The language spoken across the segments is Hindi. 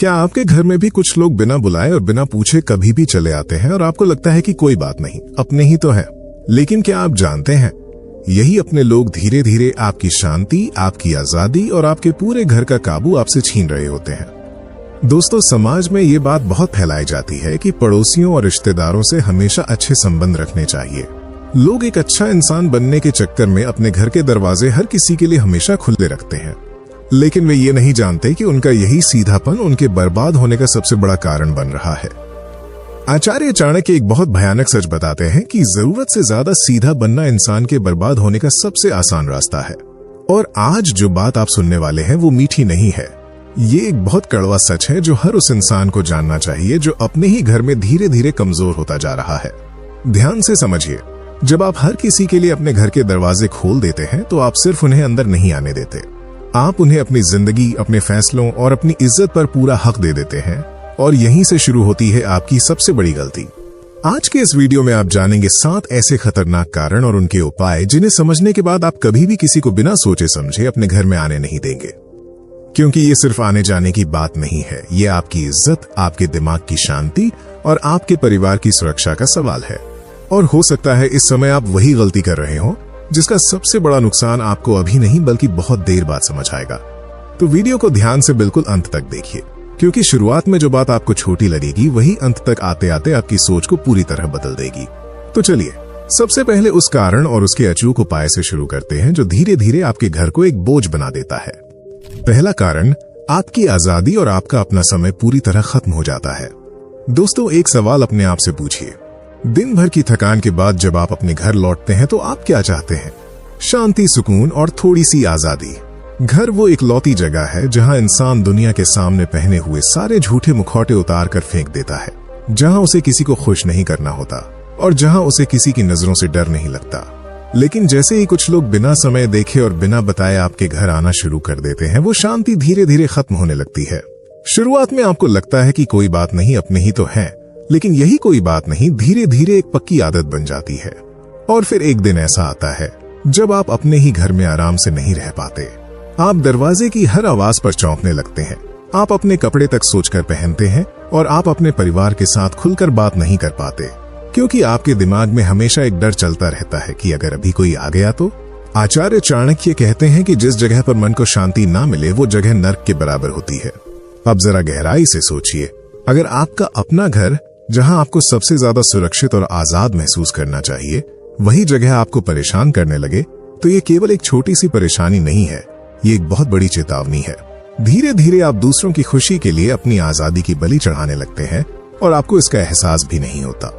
क्या आपके घर में भी कुछ लोग बिना बुलाए और बिना पूछे कभी भी चले आते हैं और आपको लगता है कि कोई बात नहीं, अपने ही तो है? लेकिन क्या आप जानते हैं, यही अपने लोग धीरे धीरे आपकी शांति, आपकी आजादी और आपके पूरे घर का काबू आपसे छीन रहे होते हैं। दोस्तों, समाज में ये बात बहुत फैलाई जाती है कि पड़ोसियों और रिश्तेदारों से हमेशा अच्छे संबंध रखने चाहिए। लोग एक अच्छा इंसान बनने के चक्कर में अपने घर के दरवाजे हर किसी के लिए हमेशा खुले रखते हैं, लेकिन वे ये नहीं जानते कि उनका यही सीधापन उनके बर्बाद होने का सबसे बड़ा कारण बन रहा है। आचार्य चाणक्य एक बहुत भयानक सच बताते हैं कि जरूरत से ज्यादा सीधा बनना इंसान के बर्बाद होने का सबसे आसान रास्ता है। और आज जो बात आप सुनने वाले हैं वो मीठी नहीं है, ये एक बहुत कड़वा सच है जो हर उस इंसान को जानना चाहिए जो अपने ही घर में धीरे धीरे कमजोर होता जा रहा है। ध्यान से समझिए, जब आप हर किसी के लिए अपने घर के दरवाजे खोल देते हैं तो आप सिर्फ उन्हें अंदर नहीं आने देते, आप उन्हें अपनी जिंदगी, अपने फैसलों और अपनी इज्जत पर पूरा हक दे देते हैं। और यहीं से शुरू होती है आपकी सबसे बड़ी गलती। आज के इस वीडियो में आप जानेंगे 7 ऐसे खतरनाक कारण और उनके उपाय जिन्हें समझने के बाद आप कभी भी किसी को बिना सोचे समझे अपने घर में आने नहीं देंगे। क्योंकि ये सिर्फ आने जाने की बात नहीं है, ये आपकी इज्जत, आपके दिमाग की शांति और आपके परिवार की सुरक्षा का सवाल है। और हो सकता है इस समय आप वही गलती कर रहे हो जिसका सबसे बड़ा नुकसान आपको अभी नहीं बल्कि बहुत देर बाद समझ आएगा। तो वीडियो को ध्यान से बिल्कुल अंत तक देखिए, क्योंकि शुरुआत में जो बात आपको छोटी लगेगी वही अंत तक आते आते आपकी सोच को पूरी तरह बदल देगी। तो चलिए, सबसे पहले उस कारण और उसके अचूक उपाय से शुरू करते हैं जो धीरे धीरे आपके घर को एक बोझ बना देता है। पहला कारण, आपकी आजादी और आपका अपना समय पूरी तरह खत्म हो जाता है। दोस्तों, एक सवाल अपने आप से पूछिए, दिन भर की थकान के बाद जब आप अपने घर लौटते हैं तो आप क्या चाहते हैं? शांति, सुकून और थोड़ी सी आजादी। घर वो इकलौती जगह है जहां इंसान दुनिया के सामने पहने हुए सारे झूठे मुखौटे उतार कर फेंक देता है, जहां उसे किसी को खुश नहीं करना होता और जहां उसे किसी की नजरों से डर नहीं लगता। लेकिन जैसे ही कुछ लोग बिना समय देखे और बिना बताए आपके घर आना शुरू कर देते हैं, वो शांति धीरे धीरे खत्म होने लगती है। शुरुआत में आपको लगता है कि कोई बात नहीं, अपने ही तो हैं, लेकिन यही कोई बात नहीं धीरे धीरे एक पक्की आदत बन जाती है। और फिर एक दिन ऐसा आता है जब आप अपने ही घर में आराम से नहीं रह पाते। आप दरवाजे की हर आवाज पर चौंकने लगते हैं, आप अपने कपड़े तक सोचकर पहनते हैं और आप अपने परिवार के साथ खुलकर बात नहीं कर पाते, क्योंकि आपके दिमाग में हमेशा एक डर चलता रहता है कि अगर अभी कोई आ गया तो। आचार्य चाणक्य कहते हैं कि जिस जगह पर मन को शांति ना मिले वो जगह नर्क के बराबर होती है। अब जरा गहराई से सोचिए, अगर आपका अपना घर जहां आपको सबसे ज्यादा सुरक्षित और आजाद महसूस करना चाहिए, वही जगह आपको परेशान करने लगे, तो ये केवल एक छोटी सी परेशानी नहीं है, ये एक बहुत बड़ी चेतावनी है। धीरे धीरे आप दूसरों की खुशी के लिए अपनी आजादी की बलि चढ़ाने लगते हैं और आपको इसका एहसास भी नहीं होता।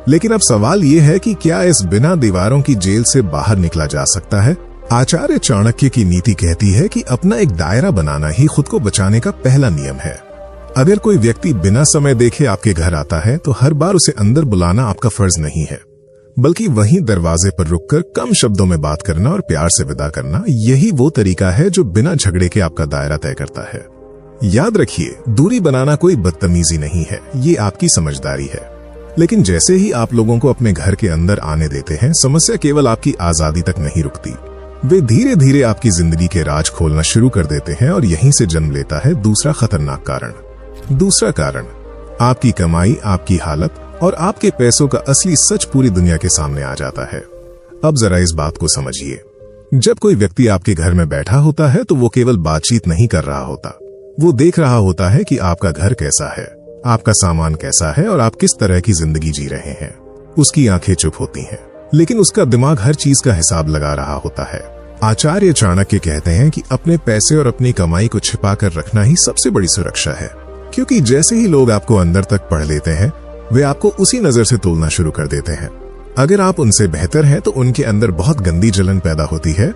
लेकिन अब सवाल ये है कि क्या इस बिना दीवारों की जेल से बाहर निकला जा सकता है? आचार्य चाणक्य की नीति कहती है कि अपना एक दायरा बनाना ही खुद को बचाने का पहला नियम है। अगर कोई व्यक्ति बिना समय देखे आपके घर आता है तो हर बार उसे अंदर बुलाना आपका फर्ज नहीं है, बल्कि वहीं दरवाजे पर रुककर कम शब्दों में बात करना और प्यार से विदा करना, यही वो तरीका है जो बिना झगड़े के आपका दायरा तय करता है। याद रखिए, दूरी बनाना कोई बदतमीजी नहीं है, ये आपकी समझदारी है। लेकिन जैसे ही आप लोगों को अपने घर के अंदर आने देते हैं, समस्या केवल आपकी आजादी तक नहीं रुकती, वे धीरे धीरे आपकी जिंदगी के राज खोलना शुरू कर देते हैं। और यहीं से जन्म लेता है दूसरा खतरनाक कारण। दूसरा कारण, आपकी कमाई, आपकी हालत और आपके पैसों का असली सच पूरी दुनिया के सामने आ जाता है। अब जरा इस बात को समझिए, जब कोई व्यक्ति आपके घर में बैठा होता है तो वो केवल बातचीत नहीं कर रहा होता, वो देख रहा होता है कि आपका घर कैसा है, आपका सामान कैसा है और आप किस तरह की जिंदगी जी रहे हैं। उसकी आंखें चुप होती हैं, लेकिन उसका दिमाग हर चीज का हिसाब लगा रहा होता है। आचार्य चाणक्य कहते हैं कि अपने पैसे और अपनी कमाई को छिपा कर रखना ही सबसे बड़ी सुरक्षा है, क्योंकि जैसे ही लोग आपको अंदर तक पढ़ लेते हैं, वे आपको उसी नजर से तोलना शुरू कर देते हैं। अगर आप उनसे बेहतर हैं तो उनके अंदर बहुत गंदी जलन पैदा होती है,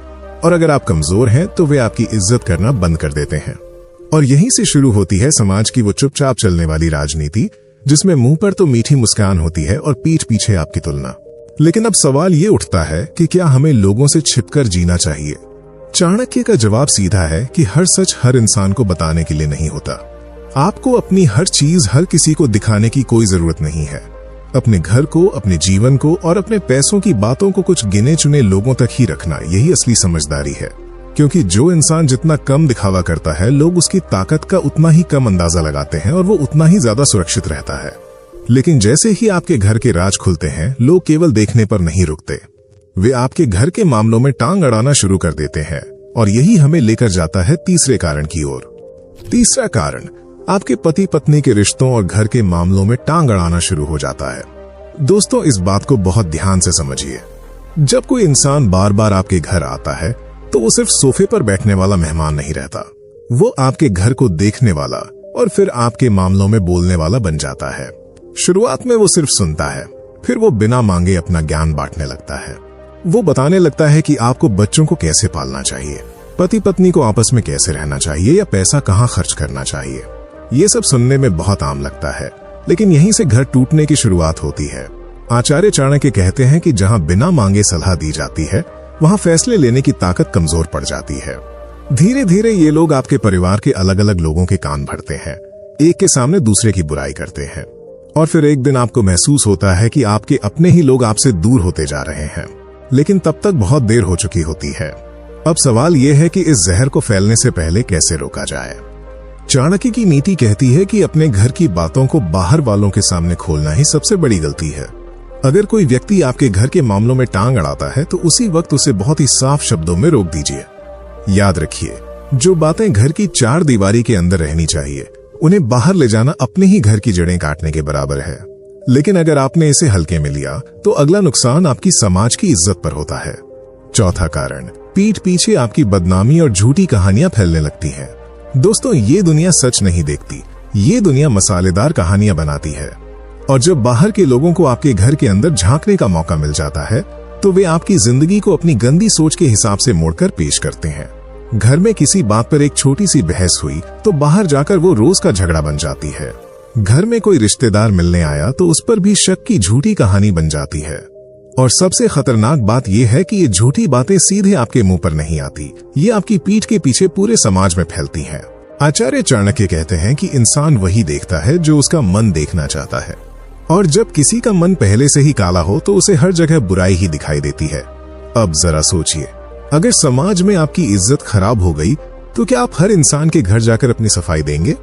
और अगर आप कमजोर हैं तो वे आपकी इज्जत करना बंद कर देते हैं। और यहीं से शुरू होती है समाज की वो चुपचाप चलने वाली राजनीति, जिसमें मुंह पर तो मीठी मुस्कान होती है और पीठ पीछे आपकी तुलना। लेकिन अब सवाल ये उठता है कि क्या हमें लोगों से छिपकर जीना चाहिए? चाणक्य का जवाब सीधा है कि हर सच हर इंसान को बताने के लिए नहीं होता। आपको अपनी हर चीज हर किसी को दिखाने की कोई जरूरत नहीं है। अपने घर को, अपने जीवन को और अपने पैसों की बातों को कुछ गिने चुने लोगों तक ही रखना, यही असली समझदारी है। क्योंकि जो इंसान जितना कम दिखावा करता है, लोग उसकी ताकत का उतना ही कम अंदाजा लगाते हैं और वो उतना ही ज्यादा सुरक्षित रहता है। लेकिन जैसे ही आपके घर के राज खुलते हैं, लोग केवल देखने पर नहीं रुकते, वे आपके घर के मामलों में टांग अड़ाना शुरू कर देते हैं। और यही हमें लेकर जाता है तीसरे कारण की ओर। तीसरा कारण, आपके पति पत्नी के रिश्तों और घर के मामलों में टांग अड़ाना शुरू हो जाता है। दोस्तों, इस बात को बहुत ध्यान से समझिए। जब कोई इंसान बार बार आपके घर आता है, तो वो सिर्फ सोफे पर बैठने वाला मेहमान नहीं रहता, वो आपके घर को देखने वाला और फिर आपके मामलों में बोलने वाला बन जाता है। शुरुआत में वो सिर्फ सुनता है, फिर वो बिना मांगे अपना ज्ञान बांटने लगता है। वो बताने लगता है कि आपको बच्चों को कैसे पालना चाहिए, पति पत्नी को आपस में कैसे रहना चाहिए या पैसा कहाँ खर्च करना चाहिए। ये सब सुनने में बहुत आम लगता है, लेकिन यहीं से घर टूटने की शुरुआत होती है। आचार्य चाणक्य कहते हैं कि जहाँ बिना मांगे सलाह दी जाती है, वहाँ फैसले लेने की ताकत कमजोर पड़ जाती है। धीरे धीरे ये लोग आपके परिवार के अलग अलग लोगों के कान भरते हैं, एक के सामने दूसरे की बुराई करते हैं, और फिर एक दिन आपको महसूस होता है कि आपके अपने ही लोग आपसे दूर होते जा रहे हैं। लेकिन तब तक बहुत देर हो चुकी होती है। अब सवाल यह है कि इस जहर को फैलने से पहले कैसे रोका जाए। चाणक्य की नीति कहती है कि अपने घर की बातों को बाहर वालों के सामने खोलना ही सबसे बड़ी गलती है। अगर कोई व्यक्ति आपके घर के मामलों में टांग अड़ाता है, तो उसी वक्त उसे बहुत ही साफ शब्दों में रोक दीजिए। याद रखिए, जो बातें घर की चार दीवारी के अंदर रहनी चाहिए, उन्हें बाहर ले जाना अपने ही घर की जड़ें काटने के बराबर है। लेकिन अगर आपने इसे हल्के में लिया, तो अगला नुकसान आपकी समाज की इज्जत पर होता है। चौथा कारण, पीठ पीछे आपकी बदनामी और झूठी कहानियां फैलने लगती हैं। दोस्तों, ये दुनिया सच नहीं देखती, ये दुनिया मसालेदार कहानियां बनाती है। और जब बाहर के लोगों को आपके घर के अंदर झांकने का मौका मिल जाता है, तो वे आपकी जिंदगी को अपनी गंदी सोच के हिसाब से मोड़कर पेश करते हैं। घर में किसी बात पर एक छोटी सी बहस हुई, तो बाहर जाकर वो रोज का झगड़ा बन जाती है। घर में कोई रिश्तेदार मिलने आया, तो उस पर भी शक की झूठी कहानी बन जाती है। और सबसे खतरनाक बात यह है कि ये झूठी बातें सीधे आपके मुंह पर नहीं आती, ये आपकी पीठ के पीछे पूरे समाज में फैलती हैं। आचार्य चाणक्य कहते हैं कि इंसान वही देखता है जो उसका मन देखना चाहता है, और जब किसी का मन पहले से ही काला हो, तो उसे हर जगह बुराई ही दिखाई देती है। अब जरा सोचिए, अगर समाज में आपकी इज्जत खराब हो गई, तो क्या आप हर इंसान के घर जाकर अपनी सफाई देंगे?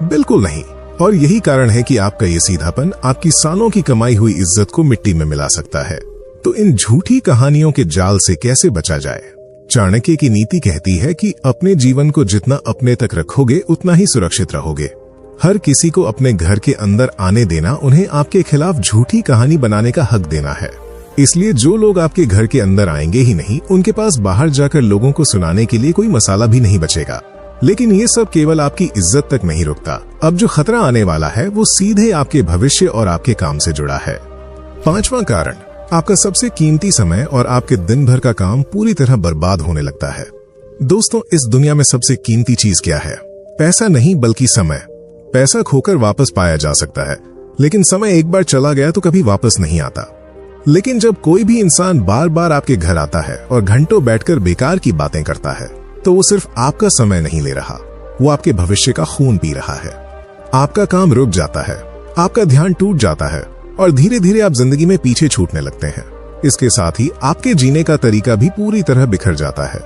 बिल्कुल नहीं। और यही कारण है कि आपका ये सीधापन आपकी सालों की कमाई हुई इज्जत को मिट्टी में मिला सकता है। तो इन झूठी कहानियों के जाल से कैसे बचा जाए? चाणक्य की नीति कहती है कि अपने जीवन को जितना अपने तक रखोगे, उतना ही सुरक्षित रहोगे। हर किसी को अपने घर के अंदर आने देना, उन्हें आपके खिलाफ झूठी कहानी बनाने का हक देना है। इसलिए जो लोग आपके घर के अंदर आएंगे ही नहीं, उनके पास बाहर जाकर लोगों को सुनाने के लिए कोई मसाला भी नहीं बचेगा। लेकिन ये सब केवल आपकी इज्जत तक नहीं रुकता। अब जो खतरा आने वाला है, वो सीधे आपके भविष्य और आपके काम से जुड़ा है। पांचवा कारण, आपका सबसे कीमती समय और आपके दिन भर का काम पूरी तरह बर्बाद होने लगता है। दोस्तों, इस दुनिया में सबसे कीमती चीज क्या है? पैसा नहीं, बल्कि समय। पैसा खोकर वापस पाया जा सकता है, लेकिन समय एक बार चला गया तो कभी वापस नहीं आता। लेकिन जब कोई भी इंसान बार बार आपके घर आता है और घंटों बैठकर बेकार की बातें करता है, तो वो सिर्फ आपका समय नहीं ले रहा, वो आपके भविष्य का खून पी रहा है। आपका काम रुक जाता है, आपका ध्यान टूट जाता है, और धीरे धीरे आप जिंदगी में पीछे छूटने लगते हैं। इसके साथ ही आपके जीने का तरीका भी पूरी तरह बिखर जाता है।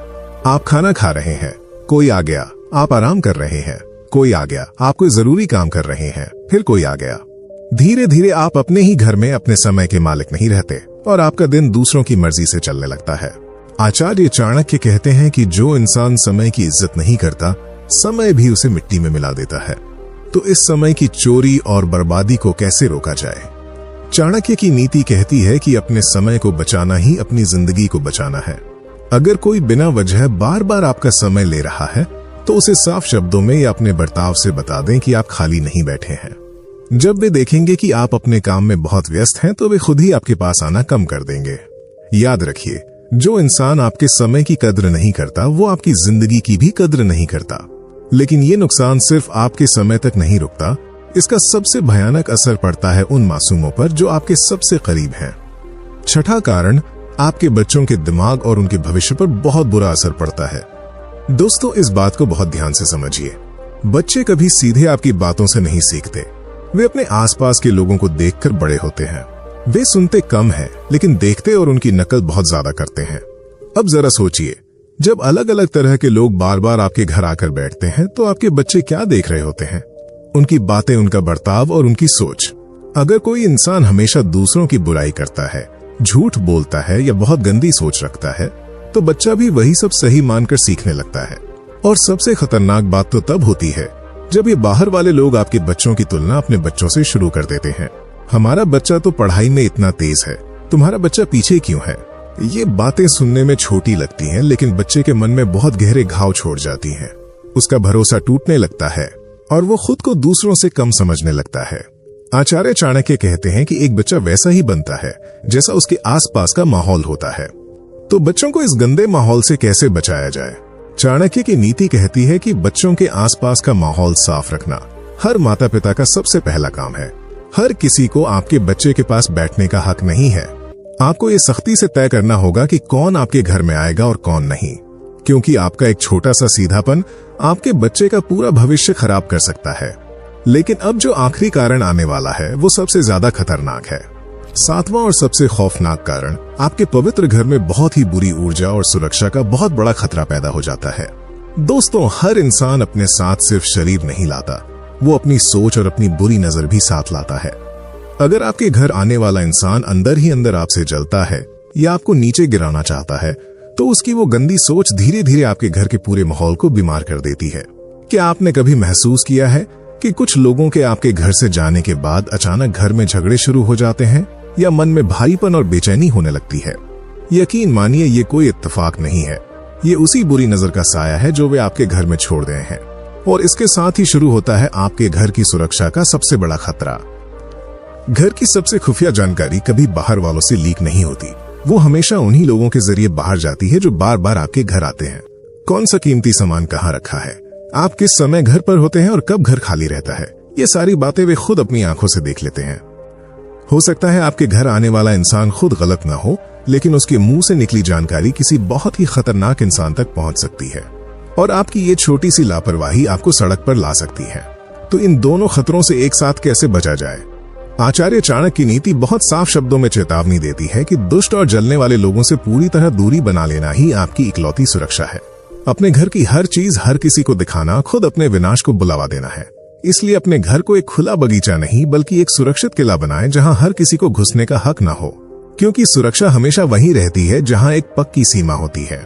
आप खाना खा रहे हैं, कोई आ गया, आप आराम कर रहे हैं, कोई आ गया, आप कोई जरूरी काम कर रहे हैं, फिर कोई आ गया। धीरे धीरे आप अपने ही घर में अपने समय के मालिक नहीं रहते, और आपका दिन दूसरों की मर्जी से चलने लगता है। आचार्य चाणक्य कहते हैं कि जो इंसान समय की इज्जत नहीं करता, समय भी उसे मिट्टी में मिला देता है। तो इस समय की चोरी और बर्बादी को कैसे रोका जाए? चाणक्य की नीति कहती है कि अपने समय को बचाना ही अपनी जिंदगी को बचाना है। अगर कोई बिना वजह बार बार आपका समय ले रहा है, तो उसे साफ शब्दों में या अपने बर्ताव से बता दें कि आप खाली नहीं बैठे हैं। जब वे देखेंगे कि आप अपने काम में बहुत व्यस्त हैं, तो वे खुद ही आपके पास आना कम कर देंगे। याद रखिए, जो इंसान आपके समय की कद्र नहीं करता, वो आपकी जिंदगी की भी कद्र नहीं करता। लेकिन ये नुकसान सिर्फ आपके समय तक नहीं रुकता, इसका सबसे भयानक असर पड़ता है उन मासूमों पर जो आपके सबसे करीब हैं। छठा कारण, आपके बच्चों के दिमाग और उनके भविष्य पर बहुत बुरा असर पड़ता है। दोस्तों, इस बात को बहुत ध्यान से समझिए। बच्चे कभी सीधे आपकी बातों से नहीं सीखते, वे अपने आसपास के लोगों को देखकर बड़े होते हैं। वे सुनते कम हैं, लेकिन देखते और उनकी नकल बहुत ज्यादा करते हैं। अब जरा सोचिए, जब अलग अलग तरह के लोग बार बार आपके घर आकर बैठते हैं तो आपके बच्चे क्या देख रहे होते हैं? उनकी बातें, उनका बर्ताव और उनकी सोच। अगर कोई इंसान हमेशा दूसरों की बुराई करता है, झूठ बोलता है या बहुत गंदी सोच रखता है, तो बच्चा भी वही सब सही मानकर सीखने लगता है। और सबसे खतरनाक बात तो तब होती है जब ये बाहर वाले लोग आपके बच्चों की तुलना अपने बच्चों से शुरू कर देते हैं। हमारा बच्चा तो पढ़ाई में इतना तेज है, तुम्हारा बच्चा पीछे क्यों है? ये बातें सुनने में छोटी लगती हैं, लेकिन बच्चे के मन में बहुत गहरे घाव छोड़ जाती हैं। उसका भरोसा टूटने लगता है और वो खुद को दूसरों से कम समझने लगता है। आचार्य चाणक्य कहते हैं कि एक बच्चा वैसा ही बनता है जैसा उसके आसपास का माहौल होता है। तो बच्चों को इस गंदे माहौल से कैसे बचाया जाए? चाणक्य की नीति कहती है कि बच्चों के आसपास का माहौल साफ रखना हर माता पिता का सबसे पहला काम है। हर किसी को आपके बच्चे के पास बैठने का हक नहीं है। आपको ये सख्ती से तय करना होगा कि कौन आपके घर में आएगा और कौन नहीं, क्योंकि आपका एक छोटा सा सीधापन आपके बच्चे का पूरा भविष्य खराब कर सकता है। लेकिन अब जो आखिरी कारण आने वाला है वो सबसे ज्यादा खतरनाक है। 7वां और सबसे खौफनाक कारण, आपके पवित्र घर में बहुत ही बुरी ऊर्जा और सुरक्षा का बहुत बड़ा खतरा पैदा हो जाता है। दोस्तों, हर इंसान अपने साथ सिर्फ शरीर नहीं लाता, वो अपनी सोच और अपनी बुरी नजर भी साथ लाता है। अगर आपके घर आने वाला इंसान अंदर ही अंदर आपसे जलता है या आपको नीचे गिराना चाहता है, तो उसकी वो गंदी सोच धीरे धीरे आपके घर के पूरे माहौल को बीमार कर देती है। क्या आपने कभी महसूस किया है कि कुछ लोगों के आपके घर से जाने के बाद अचानक घर में झगड़े शुरू हो जाते हैं या मन में भारीपन और बेचैनी होने लगती है? यकीन मानिए, ये कोई इत्तेफाक नहीं है। ये उसी बुरी नजर का साया है जो वे आपके घर में छोड़ गए हैं। और इसके साथ ही शुरू होता है आपके घर की सुरक्षा का सबसे बड़ा खतरा। घर की सबसे खुफिया जानकारी कभी बाहर वालों से लीक नहीं होती। वो हमेशा उन्हीं लोगों के जरिए बाहर जाती है जो बार बार आपके घर आते हैं। कौन सा कीमती सामान कहाँ रखा है, आप किस समय घर पर होते हैं और कब घर खाली रहता है, ये सारी बातें वे खुद अपनी आंखों से देख लेते हैं। हो सकता है आपके घर आने वाला इंसान खुद गलत ना हो, लेकिन उसके मुंह से निकली जानकारी किसी बहुत ही खतरनाक इंसान तक पहुंच सकती है और आपकी ये छोटी सी लापरवाही आपको सड़क पर ला सकती है। तो इन दोनों खतरों से एक साथ कैसे बचा जाए? आचार्य चाणक्य की नीति बहुत साफ शब्दों में चेतावनी देती है कि दुष्ट और जलने वाले लोगों से पूरी तरह दूरी बना लेना ही आपकी इकलौती सुरक्षा है। अपने घर की हर चीज हर किसी को दिखाना खुद अपने विनाश को बुलावा देना है। इसलिए अपने घर को एक खुला बगीचा नहीं बल्कि एक सुरक्षित किला बनाएं जहां हर किसी को घुसने का हक न हो, क्योंकि सुरक्षा हमेशा वहीं रहती है जहां एक पक्की सीमा होती है।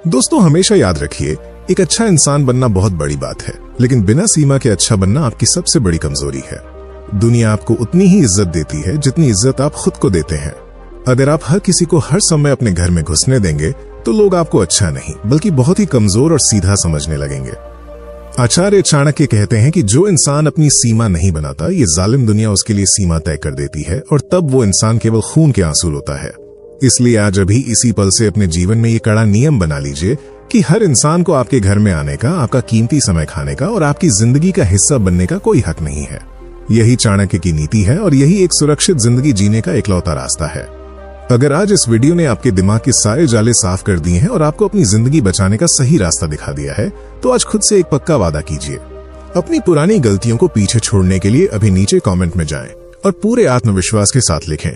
दोस्तों, हमेशा याद रखिए, एक अच्छा इंसान बनना बहुत बड़ी बात है, लेकिन बिना सीमा के अच्छा बनना आपकी सबसे बड़ी कमजोरी है। दुनिया आपको उतनी ही इज्जत देती है जितनी इज्जत आप खुद को देते हैं। अगर आप हर किसी को हर समय अपने घर में घुसने देंगे तो लोग आपको अच्छा नहीं बल्कि बहुत ही कमजोर और सीधा समझने लगेंगे। आचार्य चाणक्य कहते हैं कि जो इंसान अपनी सीमा नहीं बनाता, ये जालिम दुनिया उसके लिए सीमा तय कर देती है और तब वो इंसान केवल खून के आंसू रोता है। इसलिए आज अभी इसी पल से अपने जीवन में ये कड़ा नियम बना लीजिए कि हर इंसान को आपके घर में आने का, आपका कीमती समय खाने का और आपकी जिंदगी का हिस्सा बनने का कोई हक नहीं है। यही चाणक्य की नीति है और यही एक सुरक्षित जिंदगी जीने का इकलौता रास्ता है। अगर आज इस वीडियो ने आपके दिमाग के सारे जाले साफ कर दिए हैं और आपको अपनी जिंदगी बचाने का सही रास्ता दिखा दिया है, तो आज खुद से एक पक्का वादा कीजिए। अपनी पुरानी गलतियों को पीछे छोड़ने के लिए अभी नीचे कमेंट में जाएं और पूरे आत्मविश्वास के साथ लिखें,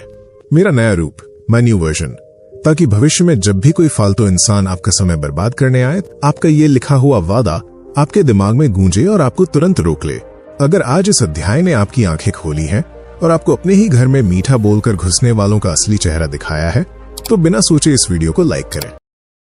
मेरा नया रूप, माय न्यू वर्जन, ताकि भविष्य में जब भी कोई फालतू इंसान आपका समय बर्बाद करने आए, आपका ये लिखा हुआ वादा आपके दिमाग में गूंजे और आपको तुरंत रोक ले। अगर आज इस अध्याय ने आपकी आंखें खोली हैं और आपको अपने ही घर में मीठा बोलकर घुसने वालों का असली चेहरा दिखाया है, तो बिना सोचे इस वीडियो को लाइक करें।